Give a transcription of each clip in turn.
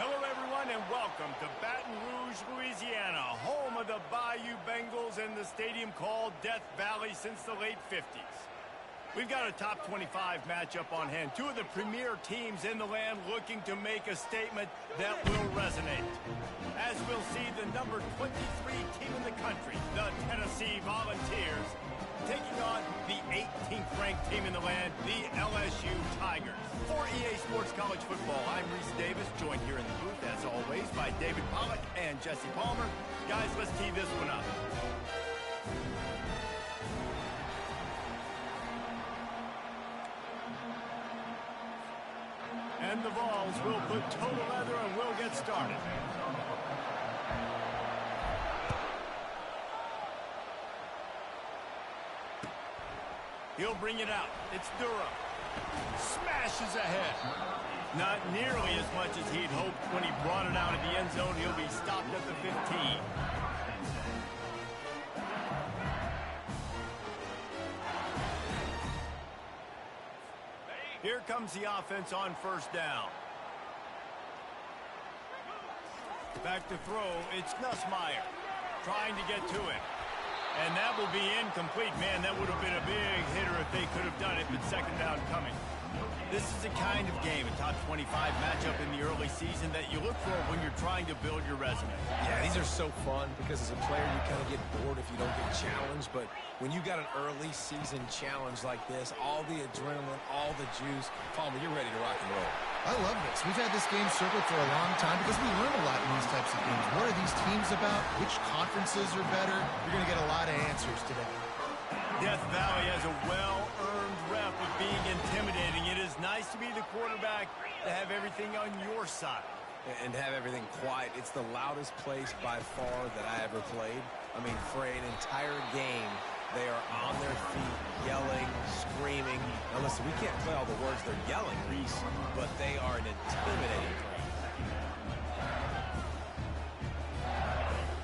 Hello, everyone, and welcome to Baton Rouge, Louisiana, home of the Bayou Bengals and the stadium called Death Valley since the late 50s. We've got a top 25 matchup on hand. Two of the premier teams in the land looking to make a statement that will resonate. As we'll see, the number 23 team in the country, the Tennessee Volunteers, taking on the 18th ranked team in the land, the LSU Tigers. For EA Sports College Football, I'm Reese Davis, joined here in the booth, as always, by David Pollack and Jesse Palmer. Guys, let's tee this one up. And the Vols will put total leather and we'll get started. He'll bring it out. It's Durham. Smashes ahead. Not nearly as much as he'd hoped when he brought it out of the end zone. He'll be stopped at the 15. Here comes the offense on first down. Back to throw. It's Nussmeier trying to get to it. And that will be incomplete. Man, that would have been a big hitter if they could have done it, but second down coming. This is a kind of game, a top 25 matchup in the early season that you look for when you're trying to build your resume. Yeah, these are so fun because as a player you kind of get bored if you don't get challenged, but when you got an early season challenge like this, all the adrenaline, all the juice, Palmer, you're ready to rock and roll. I love this. We've had this game circled for a long time because we learn a lot in these types of games. What are these teams about? Which conferences are better? You're going to get a lot of answers today. Death Valley has a well-earned rep of being intimidating. It is nice to be the quarterback, to have everything on your side. And have everything quiet. It's the loudest place by far that I ever played. I mean, for an entire game, they are on their feet, yelling, screaming. Now listen, we can't play all the words they're yelling, Reese, but they are an intimidating crowd.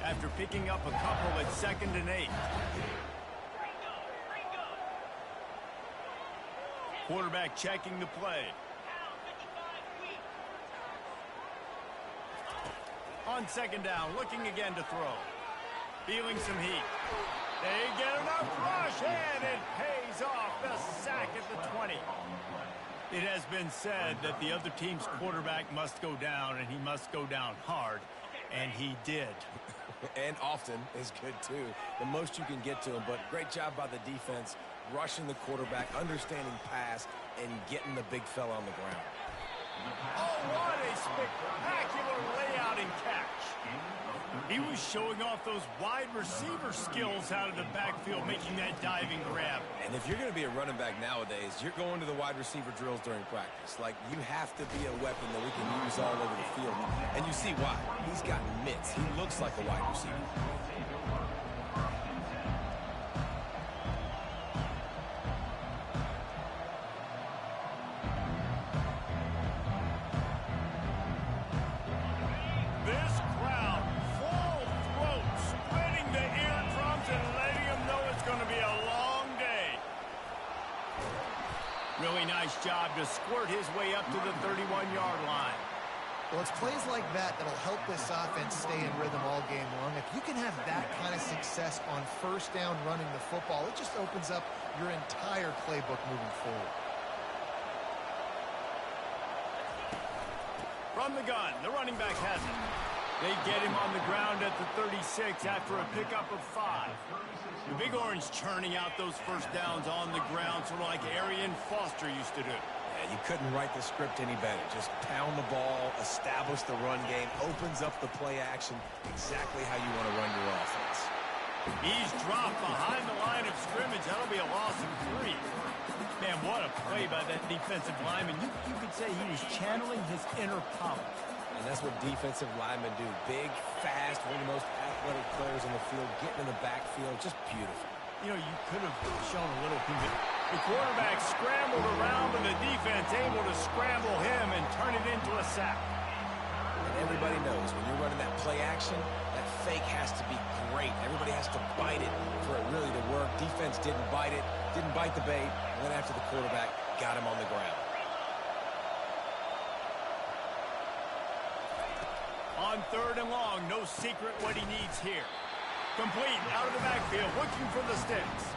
After picking up a couple at 2nd and 8. Quarterback checking the play. On 2nd down, looking again to throw. Feeling some heat. They get enough rush, and it pays off. The sack at the 20. It has been said that the other team's quarterback must go down, and he must go down hard, and he did. And often is good, too. The most you can get to him, but great job by the defense, rushing the quarterback, understanding pass, and getting the big fella on the ground. Oh, what a spectacular layout and catch. He was showing off those wide receiver skills out of the backfield, making that diving grab. And if you're going to be a running back nowadays, you're going to the wide receiver drills during practice. Like, you have to be a weapon that we can use all over the field. And you see why. He's got mitts. He looks like a wide receiver. Really nice job to squirt his way up to the 31-yard line. Well, it's plays like that that'll help this offense stay in rhythm all game long. If you can have that kind of success on first down running the football, it just opens up your entire playbook moving forward. From the gun, the running back has it. They get him on the ground at the 36 after a pickup of 5. The Big Orange churning out those first downs on the ground, sort of like Arian Foster used to do. Yeah, you couldn't write the script any better. Just pound the ball, establish the run game, opens up the play action, exactly how you want to run your offense. He's dropped behind the line of scrimmage. That'll be a loss of 3. Man, what a play by that defensive lineman. You could say he was channeling his inner power. And that's what defensive linemen do. Big, fast, one of the most athletic players on the field, getting in the backfield, just beautiful. You know, you could have shown a little commitment. The quarterback scrambled around, and the defense able to scramble him and turn it into a sack. And everybody knows when you're running that play action, that fake has to be great. Everybody has to bite it for it really to work. Defense didn't bite it, didn't bite the bait, went after the quarterback, got him on the ground. On 3rd and long, no secret what he needs here. Complete out of the backfield, looking for the sticks.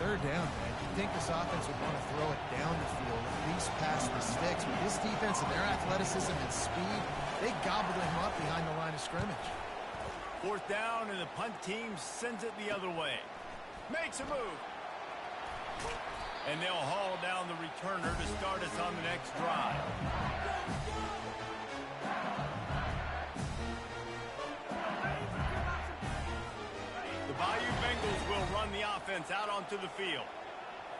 3rd down, man. You'd think this offense would want to throw it down the field, at least past the sticks. But this defense and their athleticism and speed, they gobbled him up behind the line of scrimmage. 4th down, and the punt team sends it the other way. Makes a move. And they'll haul down the returner to start us on the next drive. The Bayou Bengals will run the offense out onto the field.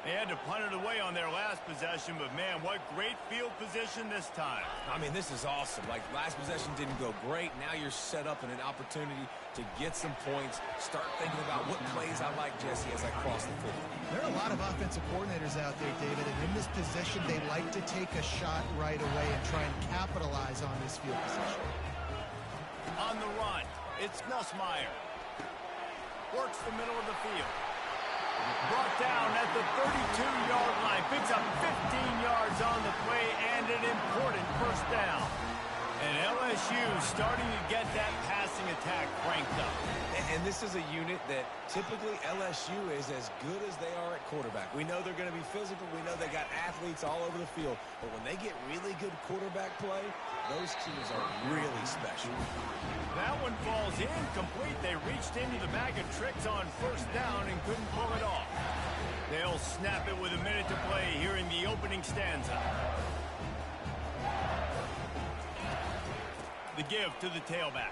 They had to punt it away on their last possession, but man, what great field position this time. I mean, this is awesome. Like, last possession didn't go great. Now you're set up in an opportunity to get some points. Start thinking about what plays I like, Jesse, as I cross the field. There are a lot of offensive coordinators out there, David, and in this position, they like to take a shot right away and try and capitalize on this field position. On the run, it's Nussmeier. Works the middle of the field. Brought down at the 32-yard line. Picks up 15 yards on the play and an important 1st down. And LSU starting to get that passing attack cranked up. And this is a unit that typically LSU is as good as they are at quarterback. We know they're going to be physical. We know they got athletes all over the field. But when they get really good quarterback play, those teams are really special. That one falls incomplete. They reached into the bag of tricks on 1st down and couldn't pull it off. They'll snap it with a minute to play here in the opening stanza. The give to the tailback.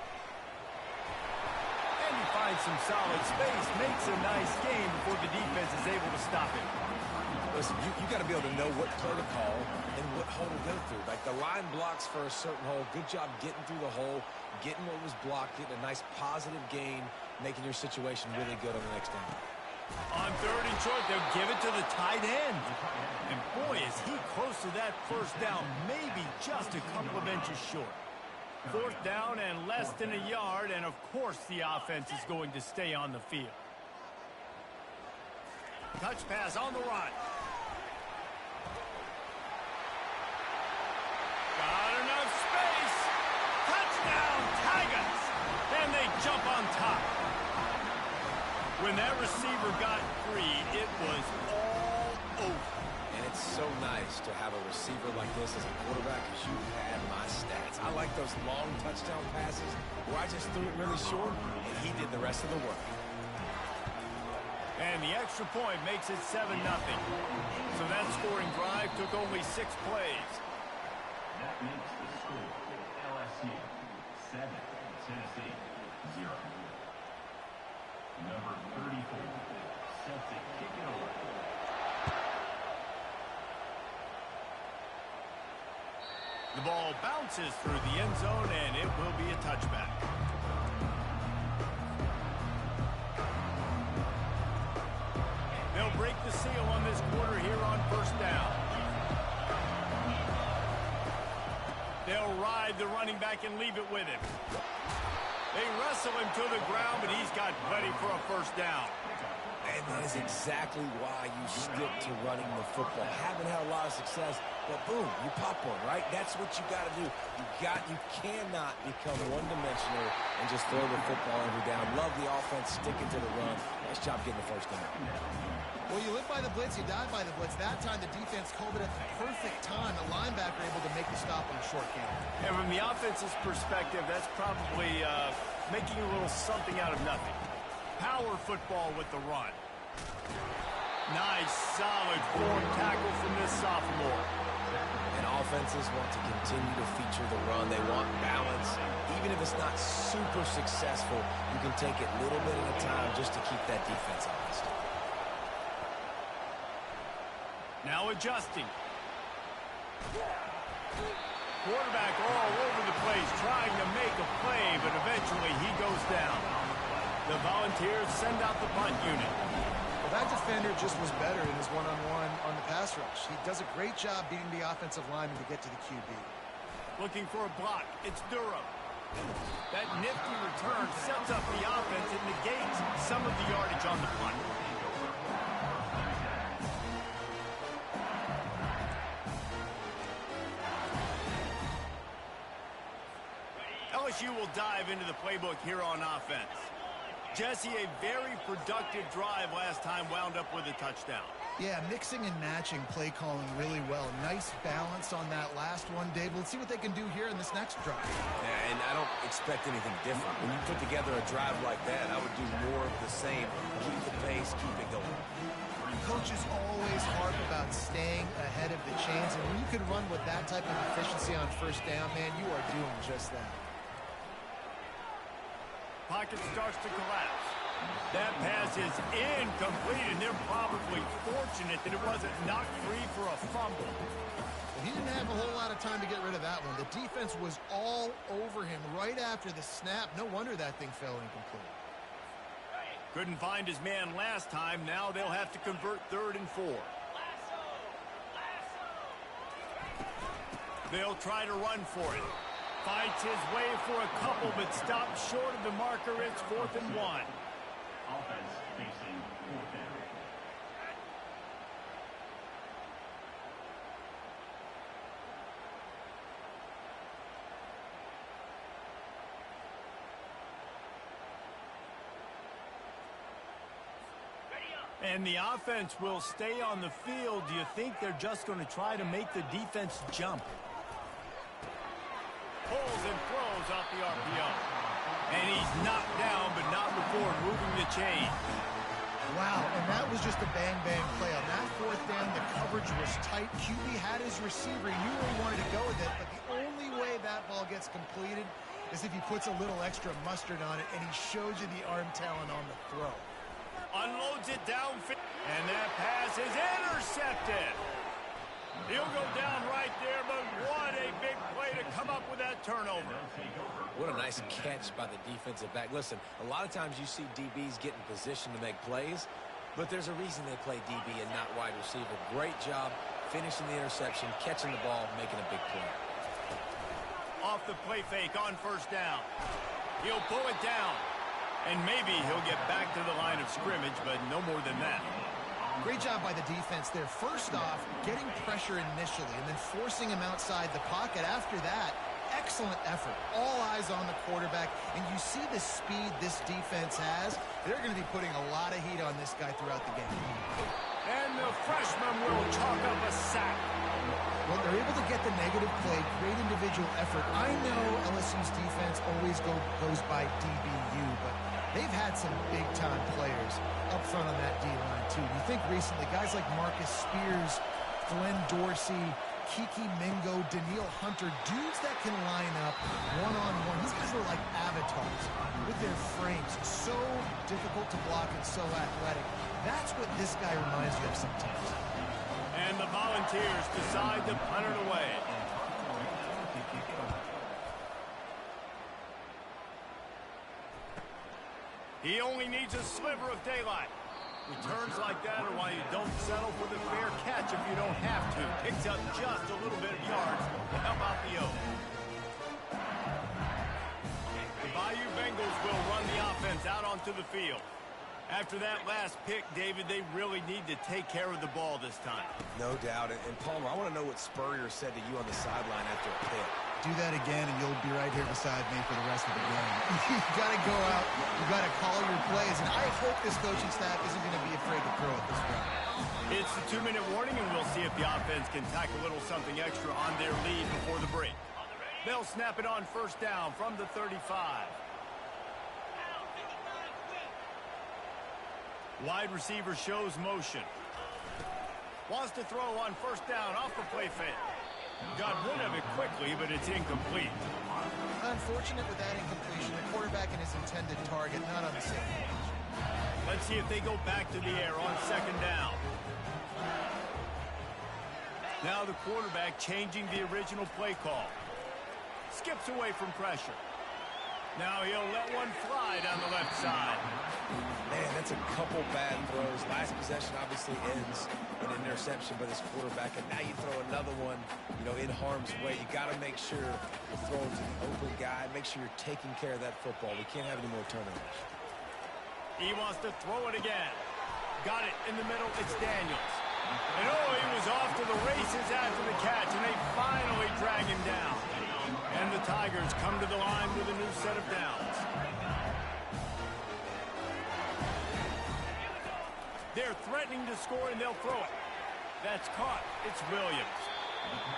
And he finds some solid space, makes a nice game before the defense is able to stop him. Listen, you got to be able to know what play to call and what hole to go through. Like, the line blocks for a certain hole. Good job getting through the hole, getting what was blocked, getting a nice positive gain, making your situation really good on the next down. On 3rd and short, they'll give it to the tight end. And boy, is he close to that 1st down, maybe just a couple of inches short. 4th down and less than a yard, and of course the offense is going to stay on the field. Touch pass on the run. Got enough space. Touchdown, Tigers. And they jump on top. When that receiver got free, it was all over. And it's so nice to have a receiver like this as a quarterback, because you had my stats. I like those long touchdown passes where I just threw it really short, and he did the rest of the work. And the extra point makes it 7-0. So that scoring drive took only 6 plays. That makes the score LSU 7, Tennessee 0. Number 34 set to kick it over. The ball bounces through the end zone, and it will be a touchback. They'll break the seal on this quarter here on 1st down. They'll ride the running back and leave it with him. They wrestle him to the ground, but he's got plenty for a 1st down. And that is exactly why you stick to running the football. Haven't had a lot of success, but boom, you pop one, right? That's what you got to do. You cannot become one-dimensional and just throw the football every down. Love the offense sticking to the run. Nice job getting the 1st down. Well, you live by the blitz, you die by the blitz. That time, the defense called it at the perfect time. The linebacker able to make the stop on a short game. And from the offense's perspective, that's probably making a little something out of nothing. Power football with the run. Nice, solid form tackle from this sophomore. And offenses want to continue to feature the run. They want balance. Even if it's not super successful, you can take it little bit at a time just to keep that defense honest. Now adjusting. Quarterback all over the place trying to make a play, but eventually he goes down. The Volunteers send out the punt unit. Well, that defender just was better in his one-on-one on the pass rush. He does a great job beating the offensive lineman to get to the QB. Looking for a block. It's Durham. That nifty return sets up the offense and negates some of the yardage on the punt. LSU will dive into the playbook here on offense. Jesse, a very productive drive last time wound up with a touchdown. Yeah, mixing and matching play calling really well. Nice balance on that last one, Dave. Let's see what they can do here in this next drive. Yeah, and I don't expect anything different. When you put together a drive like that, I would do more of the same. Keep the pace, keep it going. Coaches always harp about staying ahead of the chains, and when you can run with that type of efficiency on first down, man, you are doing just that. Pocket starts to collapse. That pass is incomplete, and they're probably fortunate that it wasn't knocked free for a fumble. Well, he didn't have a whole lot of time to get rid of that one. The defense was all over him right after the snap. No wonder that thing fell incomplete. Couldn't find his man last time. Now they'll have to convert 3rd and 4. They'll try to run for it. Fights his way for a couple, but stops short of the marker. It's 4th and 1. Offense facing 4th down. And the offense will stay on the field. Do you think they're just going to try to make the defense jump? Pulls and throws off the RPO. And he's knocked down, but not before moving the chain. Wow, and that was just a bang-bang play. On that 4th down, the coverage was tight. QB had his receiver. He knew where he wanted to go with it, but the only way that ball gets completed is if he puts a little extra mustard on it, and he shows you the arm talent on the throw. Unloads it downfield, and that pass is intercepted. He'll go down right there, but what a big play to come up with that turnover. What a nice catch by the defensive back. Listen, a lot of times you see DBs get in position to make plays, but there's a reason they play DB and not wide receiver. Great job finishing the interception, catching the ball, making a big play. Off the play fake on 1st down. He'll pull it down. And maybe he'll get back to the line of scrimmage, but no more than that. Great job by the defense there. First off, getting pressure initially and then forcing him outside the pocket. After that, excellent effort. All eyes on the quarterback. And you see the speed this defense has. They're going to be putting a lot of heat on this guy throughout the game. And the freshman will chalk up a sack. Well, they're able to get the negative play, great individual effort. I know LSU's defense always goes by DBU, but they've had some big-time players up front on that D-line, too. You think recently, guys like Marcus Spears, Glenn Dorsey, Kiki Mingo, Daniil Hunter, dudes that can line up one-on-one. These guys are like avatars with their frames. So difficult to block and so athletic. That's what this guy reminds you of sometimes. And the Volunteers decide to punt it away. He only needs a sliver of daylight. Returns like that are why you don't settle for the fair catch if you don't have to. Picks up just a little bit of yards to help out the O. The Bayou Bengals will run the offense out onto the field. After that last pick, David, they really need to take care of the ball this time. No doubt. And Palmer, I want to know what Spurrier said to you on the sideline after a pick. Do that again, and you'll be right here beside me for the rest of the game. You've got to go out. You've got to call your plays, and I hope this coaching staff isn't going to be afraid to throw at this drive. It's the 2-minute warning, and we'll see if the offense can tack a little something extra on their lead before the break. They'll snap it on 1st down from the 35. Wide receiver shows motion. Wants to throw on 1st down off the play fake. Got rid of it quickly, but it's incomplete. Unfortunate with that incompletion. The quarterback and his intended target not on the same page. Let's see if they go back to the air on 2nd down. Now the quarterback changing the original play call. Skips away from pressure. Now he'll let one fly down the left side. Man, that's a couple bad throws. Last possession obviously ends in an interception by this quarterback, and now you throw another one, in harm's way. You got to make sure you're throwing to the open guy. Make sure you're taking care of that football. We can't have any more turnovers. He wants to throw it again. Got it in the middle. It's Daniels. And he was off to the races after the catch, and they finally drag him down. And the Tigers come to the line with a new set of downs. They're threatening to score, and they'll throw it. That's caught. It's Williams.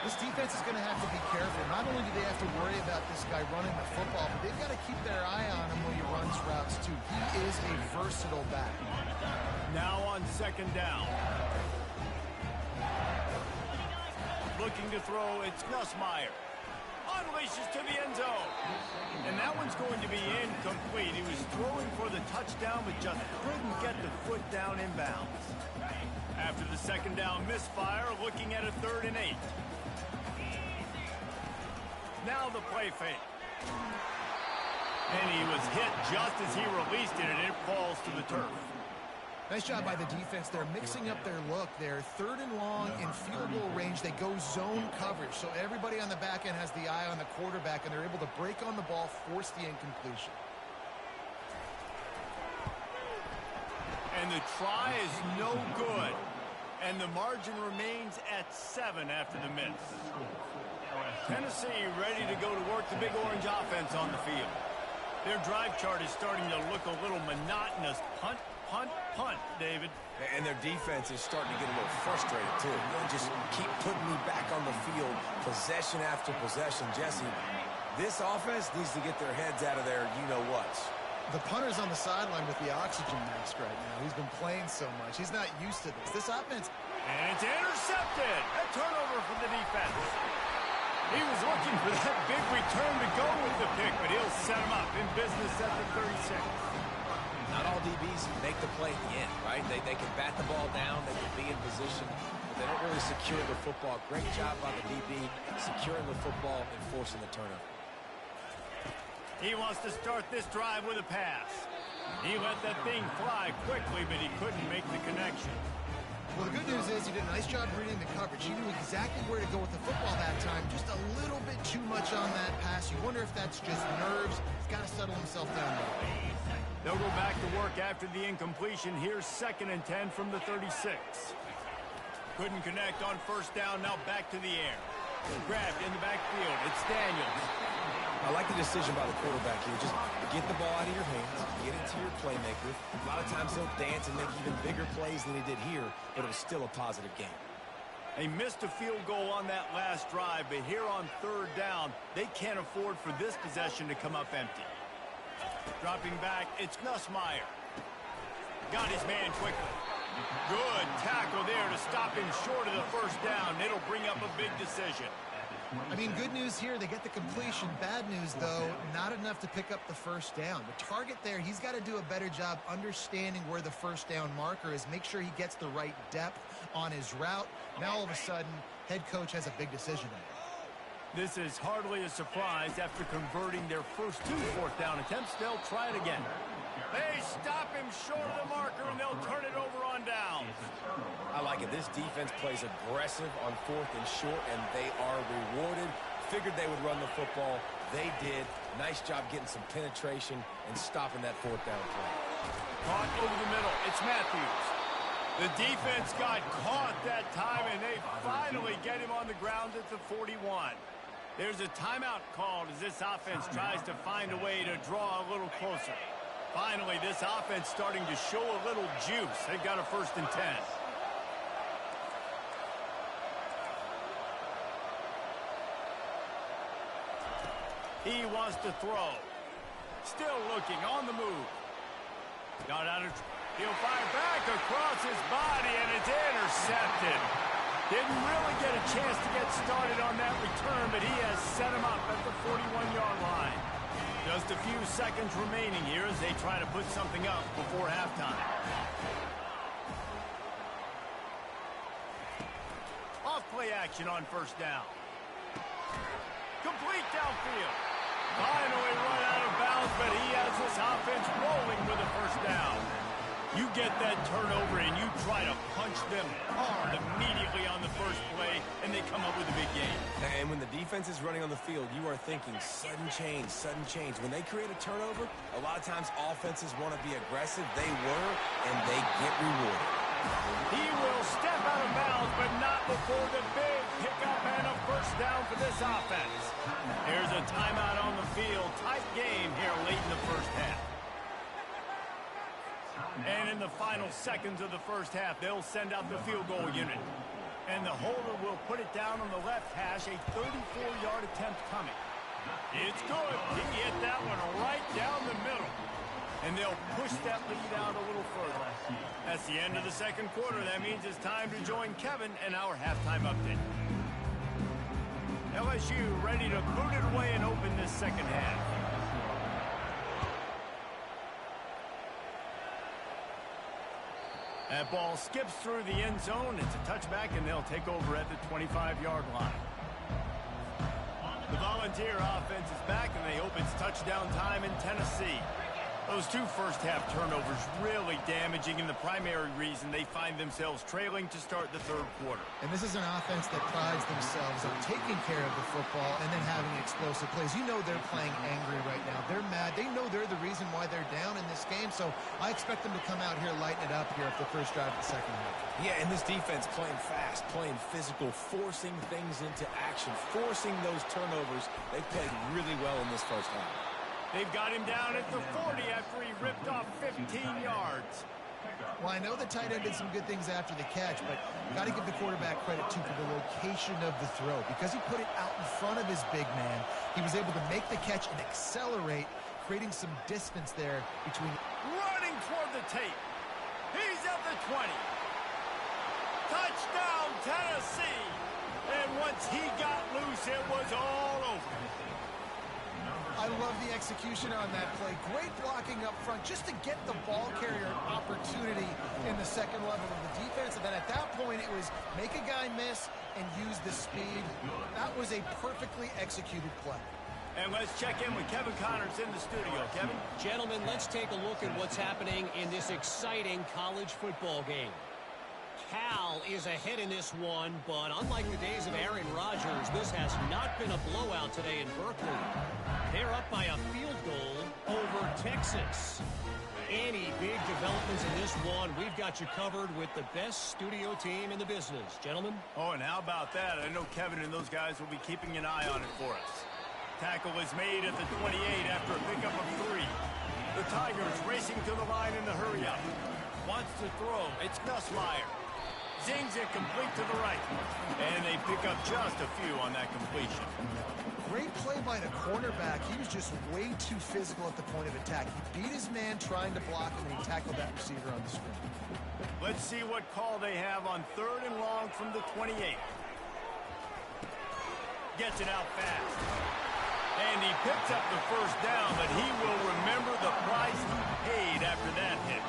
This defense is going to have to be careful. Not only do they have to worry about this guy running the football, but they've got to keep their eye on him when he runs routes, too. He is a versatile back. Now on second down. Looking to throw, it's Nussmeier. Unleashes to the end zone. And that one's going to be incomplete. He was throwing for the touchdown, but just couldn't get the foot down inbounds. After the second down misfire, looking at a 3rd and 8. Now the play fake. And he was hit just as he released it, and it falls to the turf. Nice job by the defense. They're mixing up their look. They're 3rd and long in field goal range. They go zone coverage. So everybody on the back end has the eye on the quarterback, and they're able to break on the ball, force the incompletion. And the try is no good. And the margin remains at 7 after the miss. Tennessee ready to go to work the Big Orange offense on the field. Their drive chart is starting to look a little monotonous. Punt, punt, punt, David. And their defense is starting to get a little frustrated, too. Just keep putting me back on the field, possession after possession. Jesse, this offense needs to get their heads out of their you-know-whats. The punter's on the sideline with the oxygen mask right now. He's been playing so much. He's not used to this. This offense... And it's intercepted. A turnover for the defense. He was looking for that big return to go with the pick, but he'll set him up in business at the 36. Not all DBs make the play at the end, right? They can bat the ball down, they can be in position, but they don't really secure the football. Great job by the DB securing the football and forcing the turnover. He wants to start this drive with a pass. He let that thing fly quickly, but he couldn't make the connection. Well, the good news is he did a nice job reading the coverage. He knew exactly where to go with the football that time. Just a little bit too much on that pass. You wonder if that's just nerves. He's got to settle himself down a little bit. They'll go back to work after the incompletion. Here's 2nd and 10 from the 36. Couldn't connect on first down. Now back to the air. Grabbed in the backfield. It's Daniels. I like the decision by the quarterback here. Just get the ball out of your hands, get it to your playmaker. A lot of times he'll dance and make even bigger plays than he did here, but it was still a positive game. They missed a field goal on that last drive, but here on 3rd down, they can't afford for this possession to come up empty. Dropping back, it's Nussmeier. Got his man quickly. Good tackle there to stop him short of the first down. It'll bring up a big decision. I mean, good news here, they get the completion. Bad news, though, not enough to pick up the first down. The target there, he's got to do a better job understanding where the first down marker is, make sure he gets the right depth on his route. Now, all of a sudden, head coach has a big decision to make. This is hardly a surprise. After converting their first 2 fourth down attempts, they'll try it again. They stop him short of the marker, and they'll turn it over on downs. I like it. This defense plays aggressive on 4th and short, and they are rewarded. Figured they would run the football. They did. Nice job getting some penetration and stopping that 4th down play. Caught over the middle. It's Matthews. The defense got caught that time, and they finally get him on the ground at the 41. There's a timeout called as this offense tries to find a way to draw a little closer. Finally, this offense starting to show a little juice. They've got a 1st and 10. He wants to throw. Still looking on the move. Got out of... He'll fire back across his body, and it's intercepted. Didn't really get a chance to get started on that return, but he has set him up at the 41-yard line. Just a few seconds remaining here as they try to put something up before halftime. Off play action on first down. Complete downfield. Finally run out of bounds, but he has this offense rolling with a first down. You get that turnover and you try to punch them hard immediately on the first play, and they come up with a big game. And when the defense is running on the field, you are thinking sudden change, sudden change. When they create a turnover, a lot of times offenses want to be aggressive. They were, and they get rewarded. He will step out of bounds, but not before the big pickup and a first down for this offense. Here's a timeout on the field. Tight game here late in the first half. And in the final seconds of the first half, they'll send out the field goal unit. And the holder will put it down on the left hash, a 34-yard attempt coming. It's good. He hit that one right down the middle. And they'll push that lead out a little further. That's the end of the second quarter. That means it's time to join Kevin and our halftime update. LSU ready to boot it away and open this second half. That ball skips through the end zone. It's a touchback, and they'll take over at the 25-yard line. The Volunteer offense is back, and they hope it's touchdown time in Tennessee. Those two first-half turnovers really damaging, and the primary reason they find themselves trailing to start the third quarter. And this is an offense that prides themselves on taking care of the football and then having explosive plays. You know they're playing angry right now. They're mad. They know they're the reason why they're down in this game, so I expect them to come out here, lighten it up here at the first drive of the second half. Yeah, and this defense playing fast, playing physical, forcing things into action, forcing those turnovers. They played really well in this first half. They've got him down at the 40 after he ripped off 15 yards. Well, I know the tight end did some good things after the catch, but got to give the quarterback credit, too, for the location of the throw. Because he put it out in front of his big man, he was able to make the catch and accelerate, creating some distance there between. Running toward the tape. He's at the 20. Touchdown, Tennessee. And once he got loose, it was all over. I love the execution on that play. Great blocking up front just to get the ball carrier an opportunity in the second level of the defense. And then at that point, it was make a guy miss and use the speed. That was a perfectly executed play. And let's check in with Kevin Connors in the studio. Kevin? Gentlemen, let's take a look at what's happening in this exciting college football game. Cal is ahead in this one, but unlike the days of Aaron Rodgers, this has not been a blowout today in Berkeley. They're up by a field goal over Texas. Any big developments in this one, we've got you covered with the best studio team in the business. Gentlemen? Oh, and how about that? I know Kevin and those guys will be keeping an eye on it for us. Tackle is made at the 28 after a pickup of 3. The Tigers racing to the line in the hurry-up. Wants to throw. It's Nussmeier. Zings it complete to the right. And they pick up just a few on that completion. Great play by the cornerback. He was just way too physical at the point of attack. He beat his man trying to block him, and he tackled that receiver on the screen. Let's see what call they have on 3rd and long from the 28. Gets it out fast. And he picks up the first down, but he will remember the price he paid after that hit.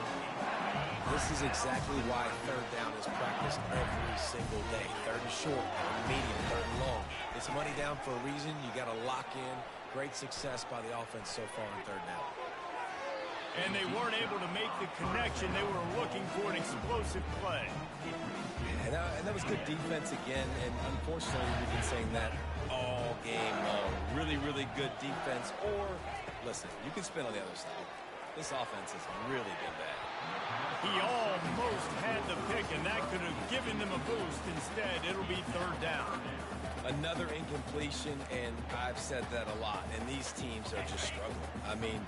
This is exactly why 3rd down is practiced every single day. 3rd and short, 3rd and medium, 3rd and long. It's money down for a reason. You got to lock in. Great success by the offense so far on 3rd down. And they weren't able to make the connection. They were looking for an explosive play. And that was good defense again. And unfortunately, we've been saying that all game long. Really, really good defense. Or, listen, you can spin on the other side. This offense has really been bad. He almost had the pick, and that could have given them a boost. Instead, it'll be 3rd down. Another incompletion, and I've said that a lot, and these teams are just struggling. I mean,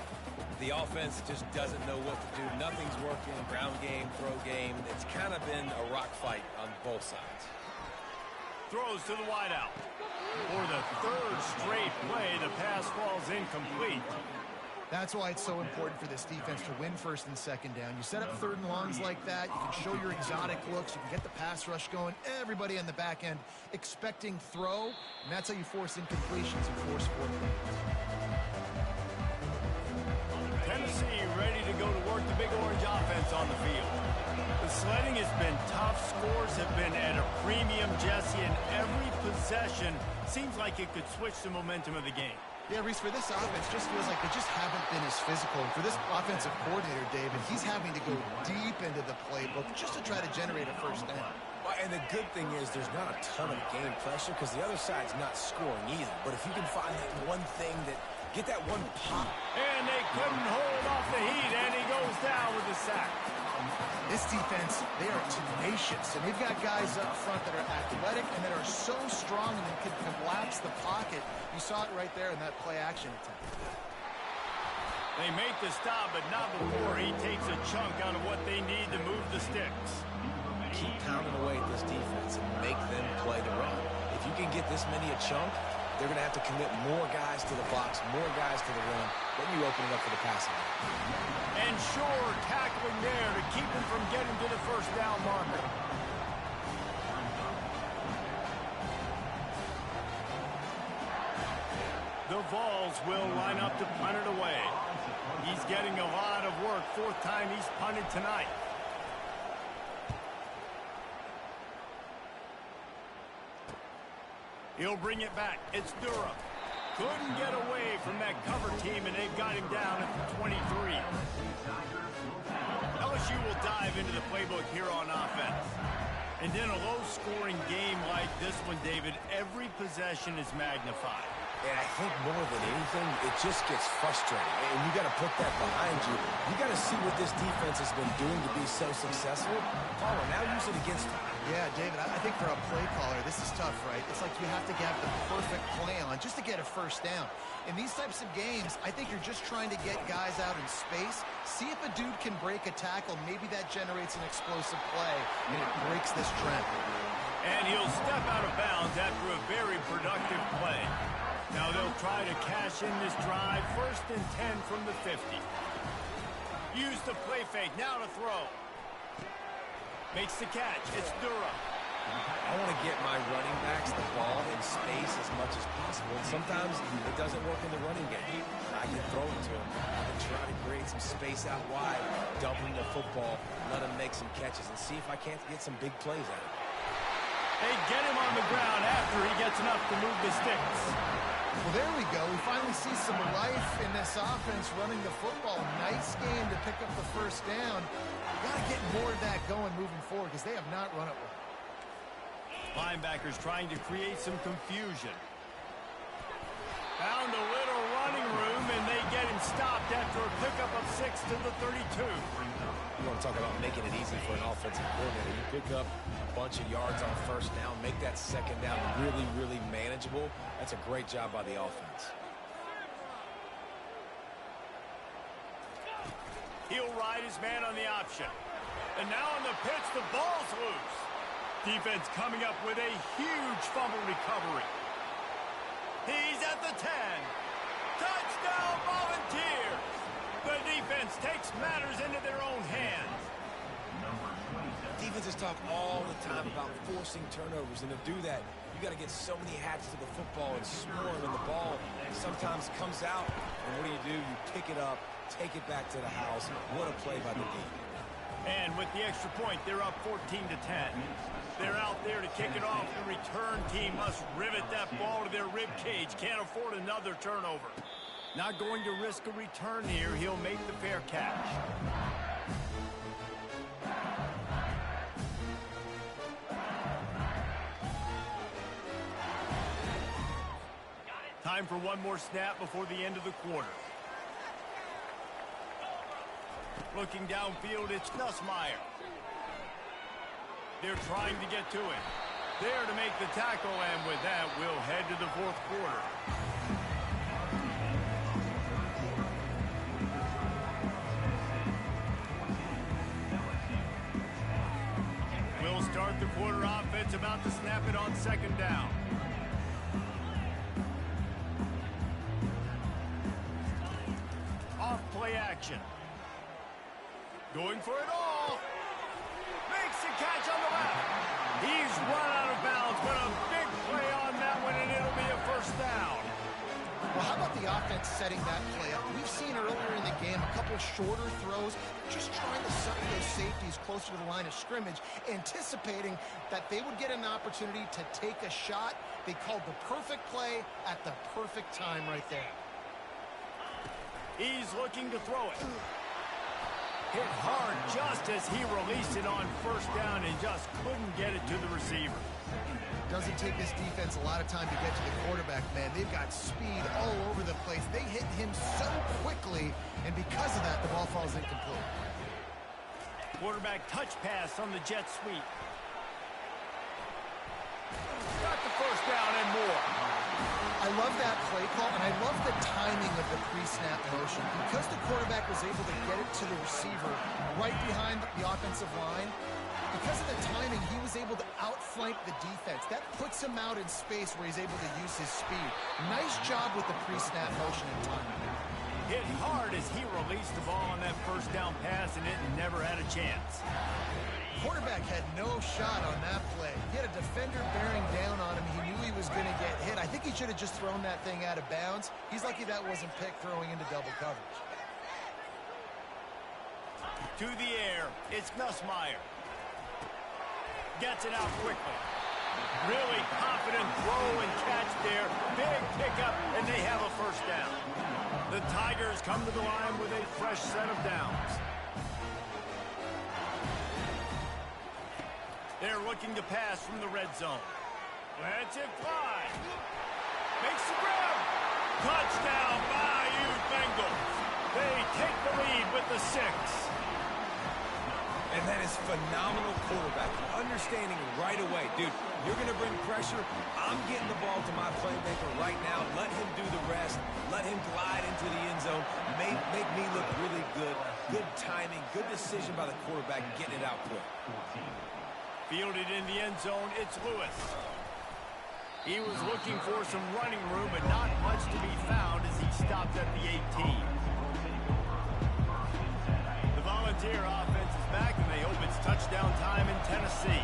the offense just doesn't know what to do. Nothing's working. Ground game, throw game. It's kind of been a rock fight on both sides. Throws to the wideout. For the 3rd straight play, the pass falls incomplete. That's why it's so important for this defense to win 1st and 2nd down. You set up 3rd and longs like that. You can show your exotic looks. You can get the pass rush going. Everybody on the back end expecting throw. And that's how you force incompletions and force 4th downs. Tennessee ready to go to work the Big Orange offense on the field. The sledding has been tough. Scores have been at a premium, Jesse, and every possession seems like it could switch the momentum of the game. Yeah, Reese, for this offense, just feels like they just haven't been as physical. And for this offensive coordinator, David, he's having to go deep into the playbook just to try to generate a 1st down. Well, and the good thing is there's not a ton of game pressure because the other side's not scoring either. But if you can find that one thing that get that one pop. And they couldn't hold off the heat, and he goes down with the sack. This defense, they are tenacious, and they've got guys up front that are athletic and that are so strong and can collapse the pocket. You saw it right there in that play-action attempt. They make the stop, but not before he takes a chunk out of what they need to move the sticks. Keep pounding away at this defense and make them play the run. If you can get this many a chunk, they're going to have to commit more guys to the box, more guys to the run. Then you open it up for the passing. And Shore tackling there to keep him from getting to the first down marker. The Vols will line up to punt it away. He's getting a lot of work. Fourth time he's punted tonight. He'll bring it back. It's Durham. Couldn't get away from that cover team, and they've got him down at the 23. LSU will dive into the playbook here on offense. And in a low-scoring game like this one, David, every possession is magnified. And I think more than anything, it just gets frustrating. And you got to put that behind you. You got to see what this defense has been doing to be so successful. Caller, now use it against them. Yeah, David, I think for a play caller, this is tough, right? It's like you have to have the perfect play on just to get a first down. In these types of games, I think you're just trying to get guys out in space, see if a dude can break a tackle. Maybe that generates an explosive play, and it breaks this trend. And he'll step out of bounds after a very productive play. Now they'll try to cash in this drive. First and 10 from the 50. Use the play fake. Now to throw. Makes the catch. It's Durham. I want to get my running backs the ball in space as much as possible. And sometimes it doesn't work in the running game. I can throw it to him. I can try to create some space out wide, dump him the football, let him make some catches, and see if I can't get some big plays out of him. They get him on the ground after he gets enough to move the sticks. Well, there we go. We finally see some life in this offense running the football. Nice game to pick up the first down. Got to get more of that going moving forward because they have not run it well. Linebackers trying to create some confusion. Found a little running room, and they get him stopped after a pickup of 6 to the 32. You want to talk about making it easy for an offensive coordinator. You pick up a bunch of yards on first down, make that second down really, really manageable. That's a great job by the offense. He'll ride his man on the option. And now on the pitch, the ball's loose. Defense coming up with a huge fumble recovery. He's at the 10. Touchdown, Volunteers! The defense takes matters into their own hands. Defenses talk all the time about forcing turnovers, and to do that, you got to get so many hats to the football and swarm, and the ball sometimes comes out, and what do? You pick it up, take it back to the house. What a play by the D. And with the extra point, they're up 14 to 10. They're out there to kick it off. The return team must rivet that ball to their rib cage. Can't afford another turnover. Not going to risk a return here. He'll make the fair catch. Time for one more snap before the end of the quarter. Looking downfield, it's Nussmeier. They're trying to get to it. There to make the tackle, and with that, we'll head to the fourth quarter. We'll start the quarter offense, about to snap it on second down. Off play action. Going for it all. Makes the catch on the left. He's run out of bounds, but a big play on that one, and it'll be a first down. Well, how about the offense setting that play up? We've seen earlier in the game a couple shorter throws, just trying to suck those safeties closer to the line of scrimmage, anticipating that they would get an opportunity to take a shot. They called the perfect play at the perfect time right there. He's looking to throw it. Hit hard just as he released it on first down and just couldn't get it to the receiver. Doesn't take this defense a lot of time to get to the quarterback, man. They've got speed all over the place. They hit him so quickly, and because of that, the ball falls incomplete. Quarterback touch pass on the jet sweep. Got the first down and more. I love that play call, and I love the timing of the pre-snap motion. Because the quarterback was able to get it to the receiver right behind the offensive line, because of the timing, he was able to outflank the defense. That puts him out in space where he's able to use his speed. Nice job with the pre-snap motion and timing. Hit hard as he released the ball on that first down pass, and it never had a chance. Quarterback had no shot on that play. He had a defender bearing down on him. He knew he was going to get hit. I think he should have just thrown that thing out of bounds. He's lucky that wasn't picked throwing into double coverage. To the air, it's Nussmeier. Gets it out quickly. Really confident throw and catch there. Big pickup, and they have a first down. The Tigers come to the line with a fresh set of downs. They're looking to pass from the red zone. Lets it fly. Makes the grab. Touchdown, Bayou Bengals. They take the lead with the 6. And that is phenomenal quarterback. Understanding right away. Dude, you're going to bring pressure. I'm getting the ball to my playmaker right now. Let him do the rest. Let him glide into the end zone. Make me look really good. Good timing. Good decision by the quarterback getting it out quick. Fielded in the end zone, it's Lewis. He was looking for some running room, but not much to be found as he stopped at the 18. The Volunteer offense is back, and they hope it's touchdown time in Tennessee.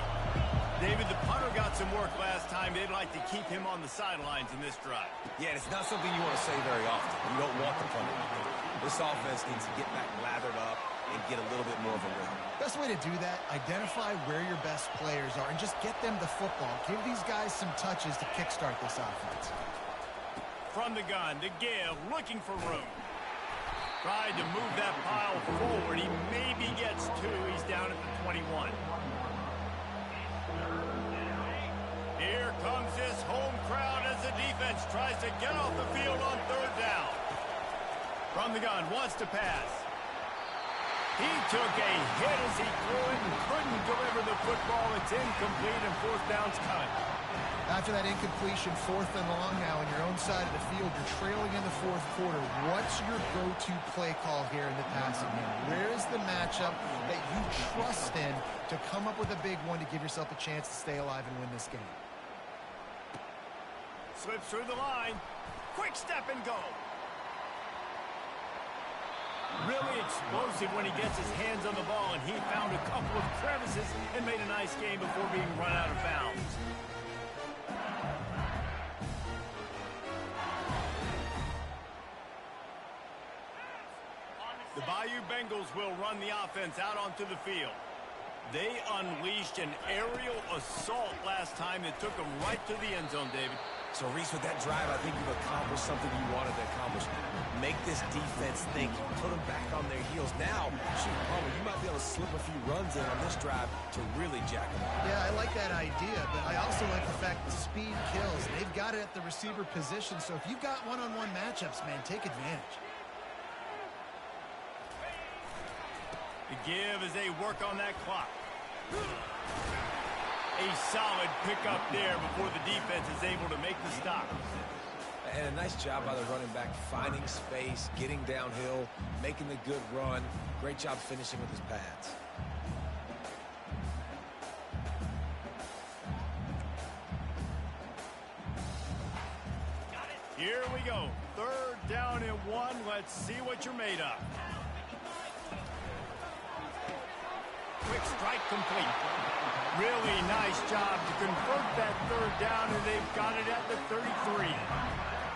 David, the punter got some work last time. They'd like to keep him on the sidelines in this drive. Yeah, it's not something you want to say very often. You don't want the punter to do it. This offense needs to get back lathered up and get a little bit more of a rhythm. Best way to do that, identify where your best players are and just get them the football. Give these guys some touches to kickstart this offense. From the gun, to give, looking for room. Tried to move that pile forward. He maybe gets 2. He's down at the 21. Here comes this home crowd as the defense tries to get off the field on 3rd down. From the gun, wants to pass. He took a hit as he threw it and couldn't deliver the football. It's incomplete, and 4th down's coming. After that incompletion, 4th and long now on your own side of the field, you're trailing in the 4th quarter. What's your go-to play call here in the passing game? Where is the matchup that you trust in to come up with a big one to give yourself a chance to stay alive and win this game? Slips through the line. Quick step and go. Really explosive when he gets his hands on the ball, and he found a couple of crevices and made a nice game before being run out of bounds. The Bayou Bengals will run the offense out onto the field. They unleashed an aerial assault last time that took them right to the end zone, David. So, Reese, with that drive, I think you've accomplished something you wanted to accomplish. Make this defense think. Put them back on their heels. Now, shoot, Palmer, you might be able to slip a few runs in on this drive to really jack them up. Yeah, I like that idea, but I also like the fact that speed kills. They've got it at the receiver position, so if you've got one-on-one matchups, man, take advantage. The give as they work on that clock. A solid pickup there before the defense is able to make the stop. And a nice job by the running back, finding space, getting downhill, making the good run. Great job finishing with his pads. Here we go. 3rd down and 1. Let's see what you're made of. Quick strike complete. Really nice job to convert that 3rd down, and they've got it at the 33.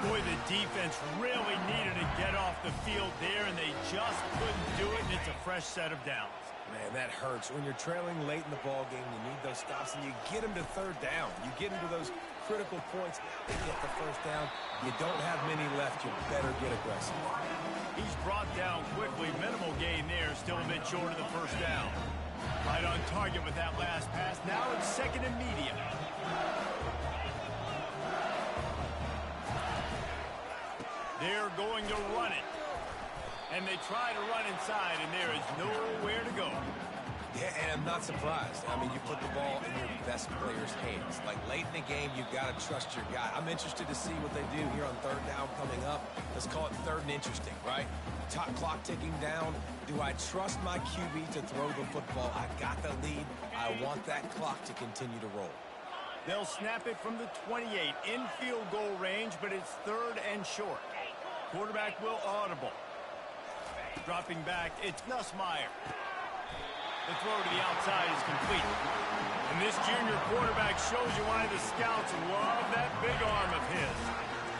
Boy, the defense really needed to get off the field there, and they just couldn't do it, and it's a fresh set of downs. Man, that hurts. When you're trailing late in the ball game, you need those stops, and you get them to 3rd down. You get into those critical points, they get the 1st down. You don't have many left. You better get aggressive. He's brought down quickly. Minimal gain there, still a bit short of the 1st down. Right on target with that last pass. Now it's 2nd and medium. They're going to run it. And they try to run inside, and there is nowhere to go. Yeah, and I'm not surprised. I mean, you put the ball in your best player's hands. Like, late in the game, you've got to trust your guy. I'm interested to see what they do here on third down coming up. Let's call it third and interesting, right? Top clock ticking down. Do I trust my QB to throw the football? I got the lead. I want that clock to continue to roll. They'll snap it from the 28 in field goal range, but it's third and short. Quarterback will audible. Dropping back, it's Nussmeier. The throw to the outside is complete. And this junior quarterback shows you why the scouts love that big arm of his.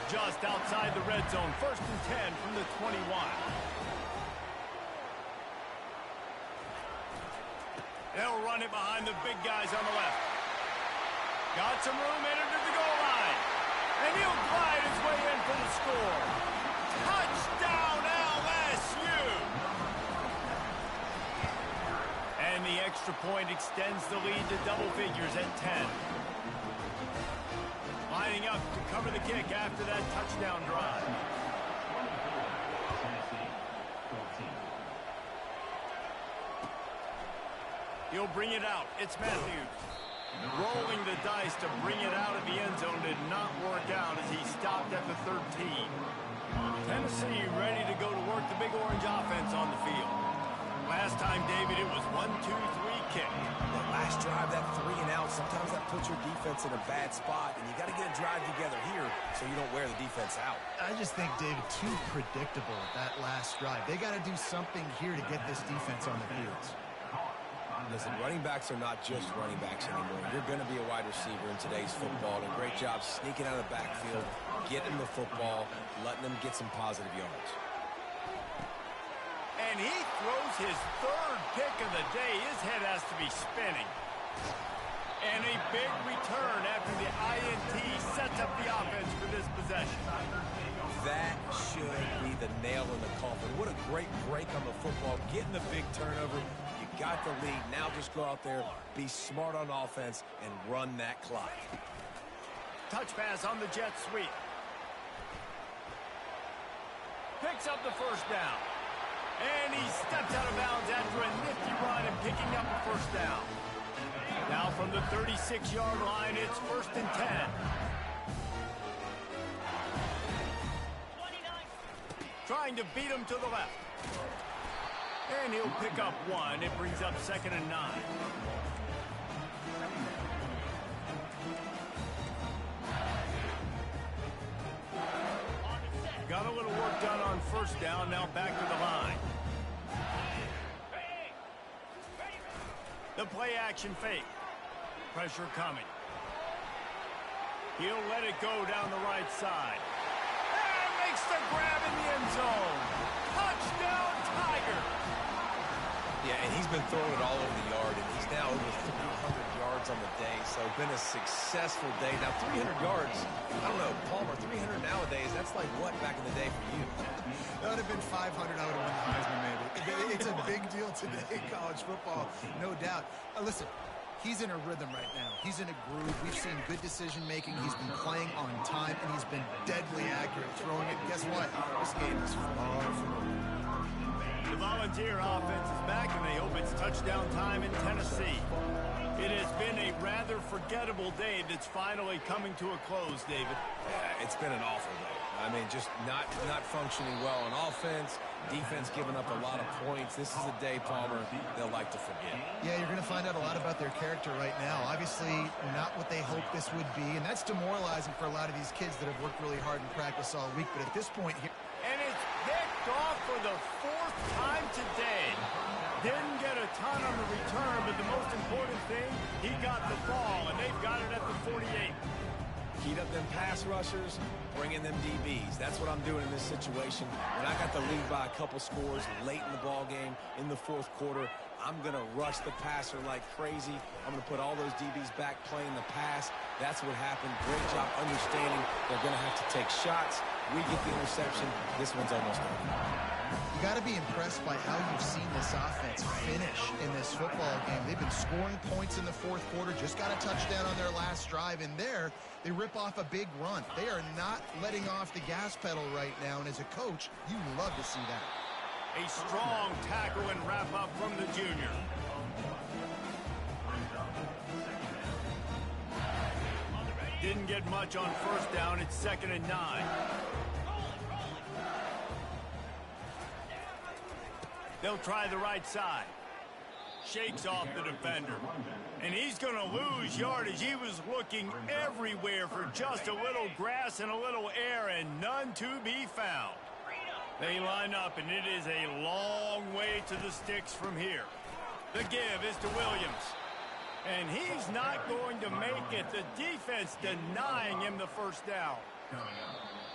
Just outside the red zone, first and 10 from the 21. They'll run it behind the big guys on the left. Got some room, entered to the goal line. And he'll glide his way in for the score. Touchdown, LSU! And the extra point extends the lead to double figures at 10. Lining up to cover the kick after that touchdown drive. He'll bring it out. It's Matthews. Rolling the dice to bring it out of the end zone did not work out as he stopped at the 13. Tennessee ready to go to work the Big Orange offense on the field. Last time, David, it was 1-2-3 kick. That last drive, that 3 and out, sometimes that puts your defense in a bad spot, and you got to get a drive together here so you don't wear the defense out. I just think, David, too predictable that last drive. They got to do something here to get this defense on the field. Listen, running backs are not just running backs anymore. You're going to be a wide receiver in today's football, and great job sneaking out of the backfield, getting the football, letting them get some positive yards. And he throws his third pick of the day. His head has to be spinning. And a big return after the INT sets up the offense for this possession. That should be the nail in the coffin. What a great break on the football, getting the big turnover. You got the lead. Now just go out there, be smart on offense, and run that clock. Touch pass on the jet sweep. Picks up the first down. And he steps out of bounds after a nifty run and picking up a first down. Now from the 36-yard line, it's first and 10. Trying to beat him to the left. And he'll pick up one. It brings up second and 9. Got a little work done on first down. Now back to the line. The play action fake. Pressure coming. He'll let it go down the right side. And makes the grab in the end zone. Touchdown, Tiger. Yeah, and he's been throwing it all over the yard, and he's now over 300 yards on the day, so it's been a successful day. Now, 300 yards, I don't know, Palmer, 300 nowadays, that's like what back in the day for you? That would have been 500. I would have won the Heisman, maybe. It's a big deal today in college football, no doubt. Listen, he's in a rhythm right now. He's in a groove. We've seen good decision-making. He's been playing on time, and he's been deadly accurate throwing it. Guess what? This game is far from over. The Volunteer offense is back, and they hope it's touchdown time in Tennessee. It has been a rather forgettable day that's finally coming to a close, David. Yeah, it's been an awful day. I mean, just not functioning well on offense, defense giving up a lot of points. This is a day, Palmer, they'll like to forget. Yeah, you're going to find out a lot about their character right now. Obviously, not what they hoped this would be, and that's demoralizing for a lot of these kids that have worked really hard in practice all week. But at this point here... And it's picked off for the 4th time today. Didn't get a ton on the return, but the most important thing, he got the ball, and they've got it at the 48. Heat up them pass rushers, bring in them DBs. That's what I'm doing in this situation. When I got the lead by a couple scores late in the ball game, in the 4th quarter, I'm going to rush the passer like crazy. I'm going to put all those DBs back playing the pass. That's what happened. Great job understanding they're going to have to take shots. We get the interception. This one's almost over. You got to be impressed by how you've seen this offense finish in this football game. They've been scoring points in the 4th quarter, just got a touchdown on their last drive, and there they rip off a big run. They are not letting off the gas pedal right now, and as a coach, you love to see that. A strong tackle and wrap up from the junior. didn't get much on first down. It's 2nd and 9. They'll try the right side. Shakes off the defender. And he's going to lose yardage. He was looking everywhere for just a little grass and a little air, and none to be found. They line up, and it is a long way to the sticks from here. The give is to Williams. And he's not going to make it. The defense denying him the first down.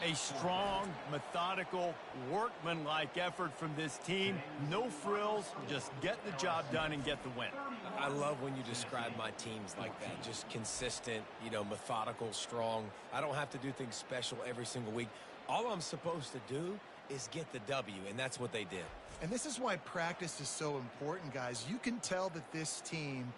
A strong, methodical, workmanlike effort from this team. No frills, just get the job done and get the win. I love when you describe my teams like that. Just consistent, methodical, strong. I don't have to do things special every single week. All I'm supposed to do is get the W, and that's what they did. And this is why practice is so important, guys. You can tell that this team